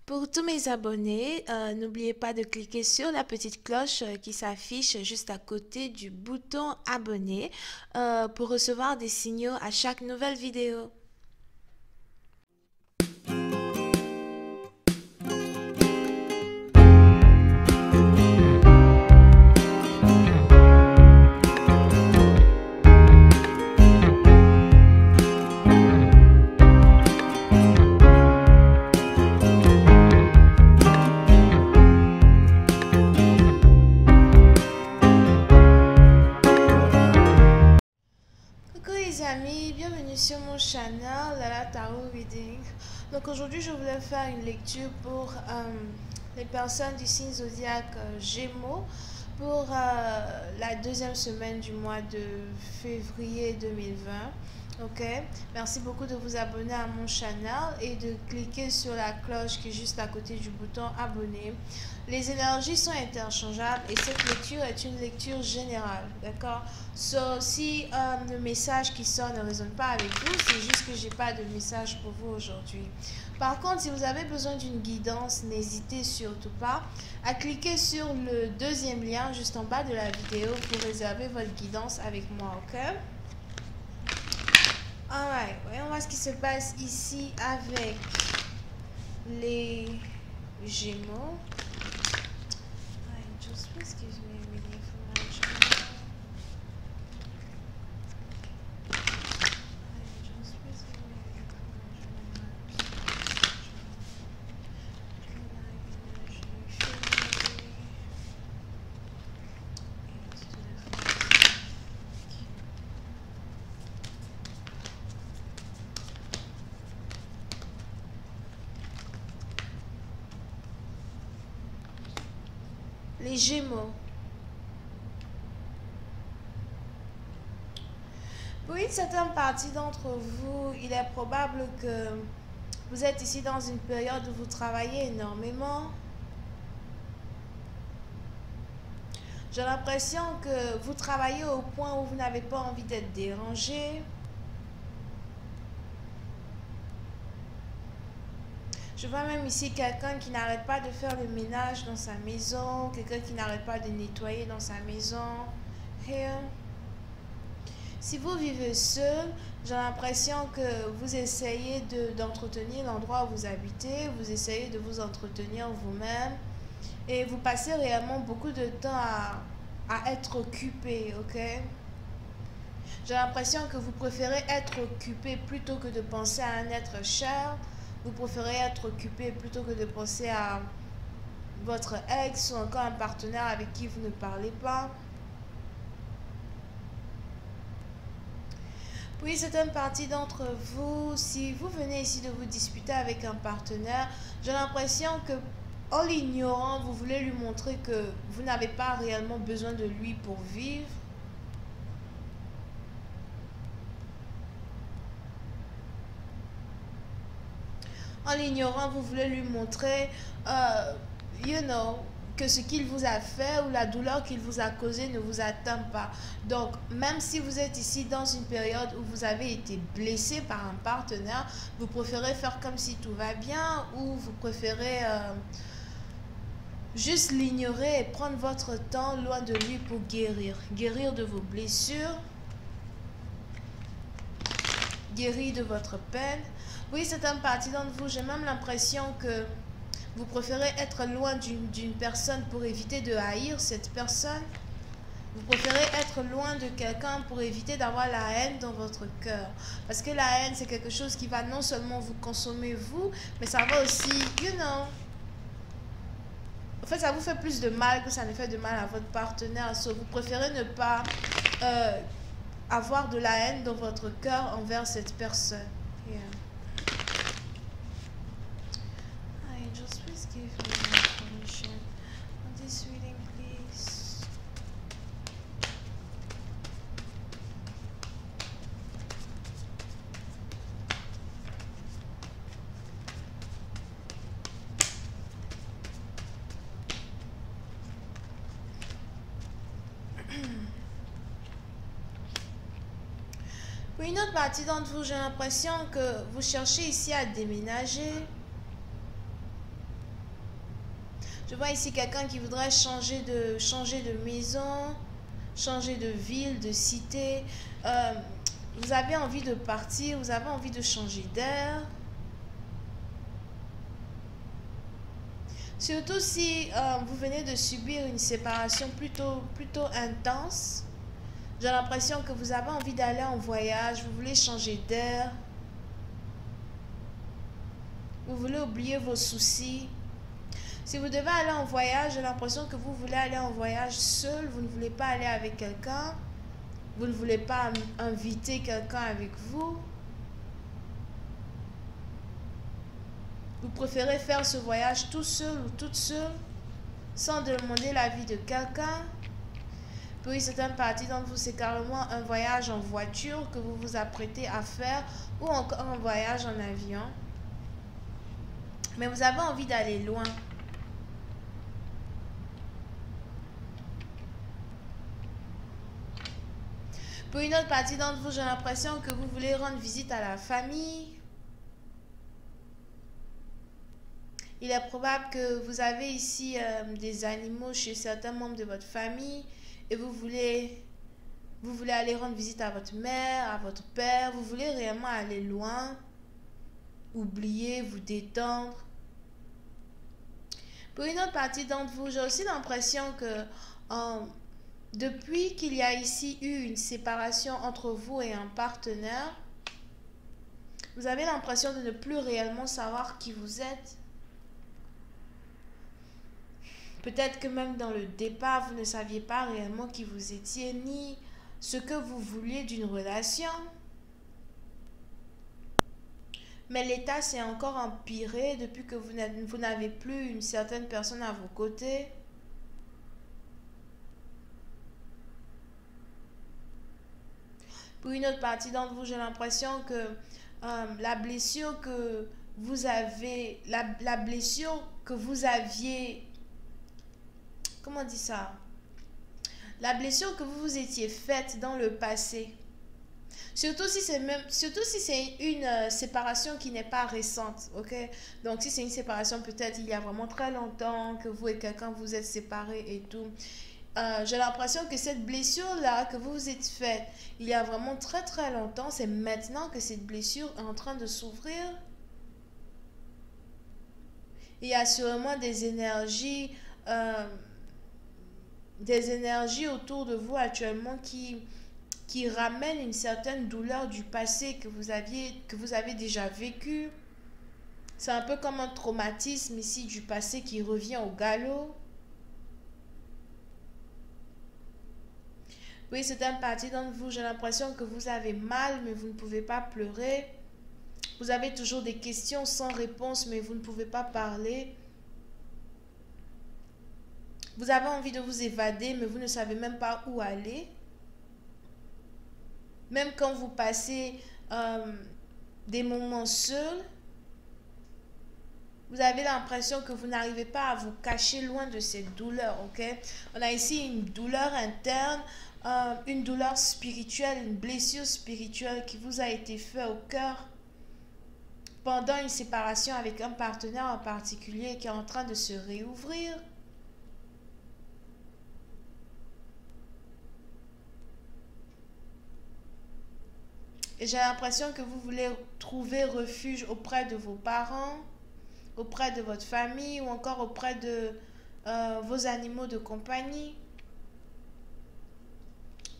Pour tous mes abonnés, n'oubliez pas de cliquer sur la petite cloche qui s'affiche juste à côté du bouton abonner pour recevoir des signaux à chaque nouvelle vidéo. Coucou les amis, bienvenue sur mon channel Lala Tarot Reading. Donc aujourd'hui je voulais faire une lecture pour les personnes du signe zodiaque Gémeaux pour la deuxième semaine du mois de février 2020. Ok, merci beaucoup de vous abonner à mon channel et de cliquer sur la cloche qui est juste à côté du bouton abonner. Les énergies sont interchangeables et cette lecture est une lecture générale, d'accord? Si le message qui sort ne résonne pas avec vous, c'est juste que j'ai pas de message pour vous aujourd'hui. Par contre, si vous avez besoin d'une guidance, n'hésitez surtout pas à cliquer sur le deuxième lien juste en bas de la vidéo pour réserver votre guidance avec moi, ok? Alright, voyons voir ce qui se passe ici avec les Gémeaux. Just please give me a reading for my channel. Just please give me a reading for my channel. Energy, February. Let's do the first. Les Gémeaux. Pour une certaine partie d'entre vous, il est probable que vous êtes ici dans une période où vous travaillez énormément. J'ai l'impression que vous travaillez au point où vous n'avez pas envie d'être dérangé. Je vois même ici quelqu'un qui n'arrête pas de faire le ménage dans sa maison, quelqu'un qui n'arrête pas de nettoyer dans sa maison. Here. Si vous vivez seul, j'ai l'impression que vous essayez d'entretenir l'endroit où vous habitez, vous essayez de vous entretenir vous-même et vous passez réellement beaucoup de temps à être occupé, ok? J'ai l'impression que vous préférez être occupé plutôt que de penser à un être cher. Vous préférez être occupé plutôt que de penser à votre ex ou encore un partenaire avec qui vous ne parlez pas. Oui, certaines parties d'entre vous, si vous venez ici de vous disputer avec un partenaire, j'ai l'impression que en l'ignorant, vous voulez lui montrer que vous n'avez pas réellement besoin de lui pour vivre. En l'ignorant, vous voulez lui montrer, que ce qu'il vous a fait ou la douleur qu'il vous a causée ne vous atteint pas. Donc, même si vous êtes ici dans une période où vous avez été blessé par un partenaire, vous préférez faire comme si tout va bien ou vous préférez juste l'ignorer et prendre votre temps loin de lui pour guérir. Guérir de vos blessures, guérir de votre peine. Oui, c'est une partie d'entre vous. J'ai même l'impression que vous préférez être loin d'une personne pour éviter de haïr cette personne. Vous préférez être loin de quelqu'un pour éviter d'avoir la haine dans votre cœur. Parce que la haine, c'est quelque chose qui va non seulement vous consommer vous, mais ça va aussi, en fait, ça vous fait plus de mal que ça ne fait de mal à votre partenaire. So, vous préférez ne pas avoir de la haine dans votre cœur envers cette personne. Yeah. Angels, please give me information on this reading, please. Pour une autre partie d'entre vous, j'ai l'impression que vous cherchez ici à déménager. Je vois ici quelqu'un qui voudrait changer de maison, changer de ville, de cité. Vous avez envie de partir, vous avez envie de changer d'air. Surtout si vous venez de subir une séparation plutôt intense. J'ai l'impression que vous avez envie d'aller en voyage, vous voulez changer d'air. Vous voulez oublier vos soucis. Si vous devez aller en voyage, j'ai l'impression que vous voulez aller en voyage seul, vous ne voulez pas aller avec quelqu'un. Vous ne voulez pas inviter quelqu'un avec vous. Vous préférez faire ce voyage tout seul ou toute seule, sans demander l'avis de quelqu'un. Puis certaines parties d'entre vous, c'est carrément un voyage en voiture que vous vous apprêtez à faire, ou encore un voyage en avion. Mais vous avez envie d'aller loin. Pour une autre partie d'entre vous, j'ai l'impression que vous voulez rendre visite à la famille. Il est probable que vous avez ici des animaux chez certains membres de votre famille et vous voulez aller rendre visite à votre mère, à votre père. Vous voulez réellement aller loin, oublier, vous détendre. Pour une autre partie d'entre vous, j'ai aussi l'impression que depuis qu'il y a ici eu une séparation entre vous et un partenaire, vous avez l'impression de ne plus réellement savoir qui vous êtes. Peut-être que même dans le départ, vous ne saviez pas réellement qui vous étiez, ni ce que vous vouliez d'une relation. Mais l'état s'est encore empiré depuis que vous n'avez plus une certaine personne à vos côtés. Pour une autre partie d'entre vous, j'ai l'impression que la blessure que vous avez, la blessure que vous aviez, comment on dit ça? La blessure que vous vous étiez faite dans le passé. Surtout si c'est une séparation qui n'est pas récente, ok? Donc si c'est une séparation peut-être il y a vraiment très longtemps que vous et quelqu'un vous êtes séparés et tout. J'ai l'impression que cette blessure-là que vous vous êtes faite il y a vraiment très très longtemps, c'est maintenant que cette blessure est en train de s'ouvrir. Il y a sûrement des énergies autour de vous actuellement qui ramènent une certaine douleur du passé que vous avez déjà vécu. C'est un peu comme un traumatisme ici du passé qui revient au galop. Oui, c'est une partie d'entre vous, j'ai l'impression que vous avez mal, mais vous ne pouvez pas pleurer. Vous avez toujours des questions sans réponse, mais vous ne pouvez pas parler. Vous avez envie de vous évader, mais vous ne savez même pas où aller. Même quand vous passez des moments seuls, vous avez l'impression que vous n'arrivez pas à vous cacher loin de cette douleur, ok? On a ici une douleur interne, une douleur spirituelle, une blessure spirituelle qui vous a été faite au cœur pendant une séparation avec un partenaire en particulier qui est en train de se réouvrir. Et j'ai l'impression que vous voulez trouver refuge auprès de vos parents, auprès de votre famille ou encore auprès de vos animaux de compagnie.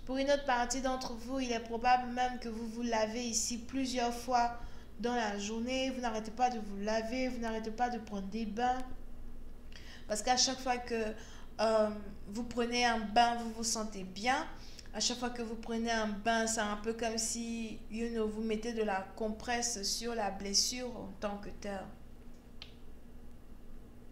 Pour une autre partie d'entre vous, il est probable même que vous vous lavez ici plusieurs fois dans la journée. Vous n'arrêtez pas de vous laver, vous n'arrêtez pas de prendre des bains. Parce qu'à chaque fois que vous prenez un bain, vous vous sentez bien. À chaque fois que vous prenez un bain, c'est un peu comme si vous mettez de la compresse sur la blessure en tant que telle.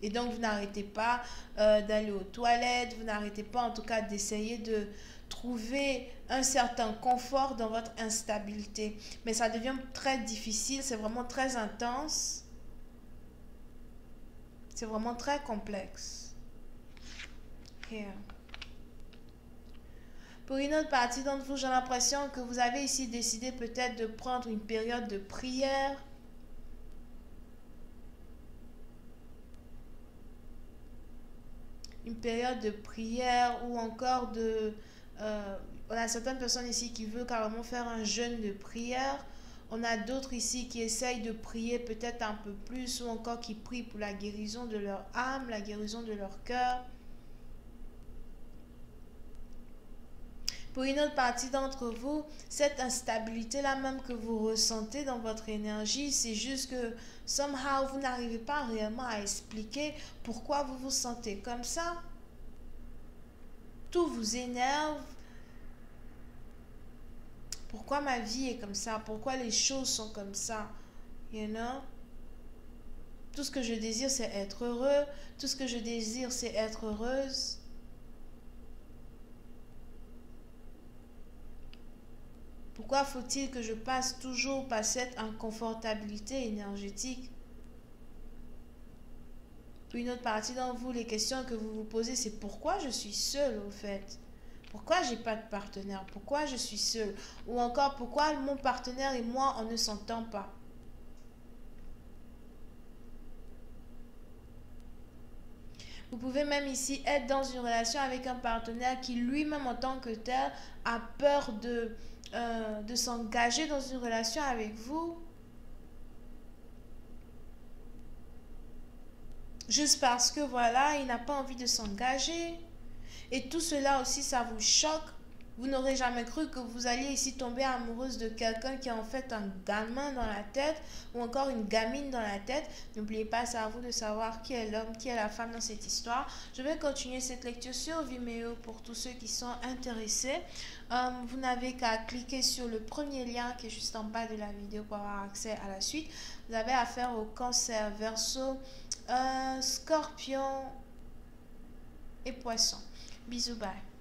Et donc, vous n'arrêtez pas d'aller aux toilettes, vous n'arrêtez pas en tout cas d'essayer de trouver un certain confort dans votre instabilité. Mais ça devient très difficile, c'est vraiment très intense. C'est vraiment très complexe. Here. Pour une autre partie d'entre vous, j'ai l'impression que vous avez ici décidé peut-être de prendre une période de prière. une période de prière ou encore de... on a certaines personnes ici qui veulent carrément faire un jeûne de prière. On a d'autres ici qui essayent de prier peut-être un peu plus ou encore qui prient pour la guérison de leur âme, la guérison de leur cœur. Pour une autre partie d'entre vous, cette instabilité-là même que vous ressentez dans votre énergie, c'est juste que somehow vous n'arrivez pas réellement à expliquer pourquoi vous vous sentez comme ça. Tout vous énerve. Pourquoi ma vie est comme ça? Pourquoi les choses sont comme ça? You know? Tout ce que je désire, c'est être heureux. Tout ce que je désire, c'est être heureuse. Pourquoi faut-il que je passe toujours par cette inconfortabilité énergétique? Pour une autre partie d'entre vous, les questions que vous vous posez, c'est pourquoi je suis seule au fait? Pourquoi j'ai pas de partenaire? Pourquoi je suis seule? Ou encore pourquoi mon partenaire et moi, on ne s'entend pas? Vous pouvez même ici être dans une relation avec un partenaire qui lui-même en tant que tel a peur de s'engager dans une relation avec vous. Juste parce que voilà, il n'a pas envie de s'engager. Et tout cela aussi, ça vous choque. Vous n'aurez jamais cru que vous alliez ici tomber amoureuse de quelqu'un qui a en fait un gamin dans la tête ou encore une gamine dans la tête. N'oubliez pas, c'est à vous de savoir qui est l'homme, qui est la femme dans cette histoire. Je vais continuer cette lecture sur Vimeo pour tous ceux qui sont intéressés. Vous n'avez qu'à cliquer sur le premier lien qui est juste en bas de la vidéo pour avoir accès à la suite. Vous avez affaire au Cancer, Verseau, Scorpion et Poisson. Bisous, bye.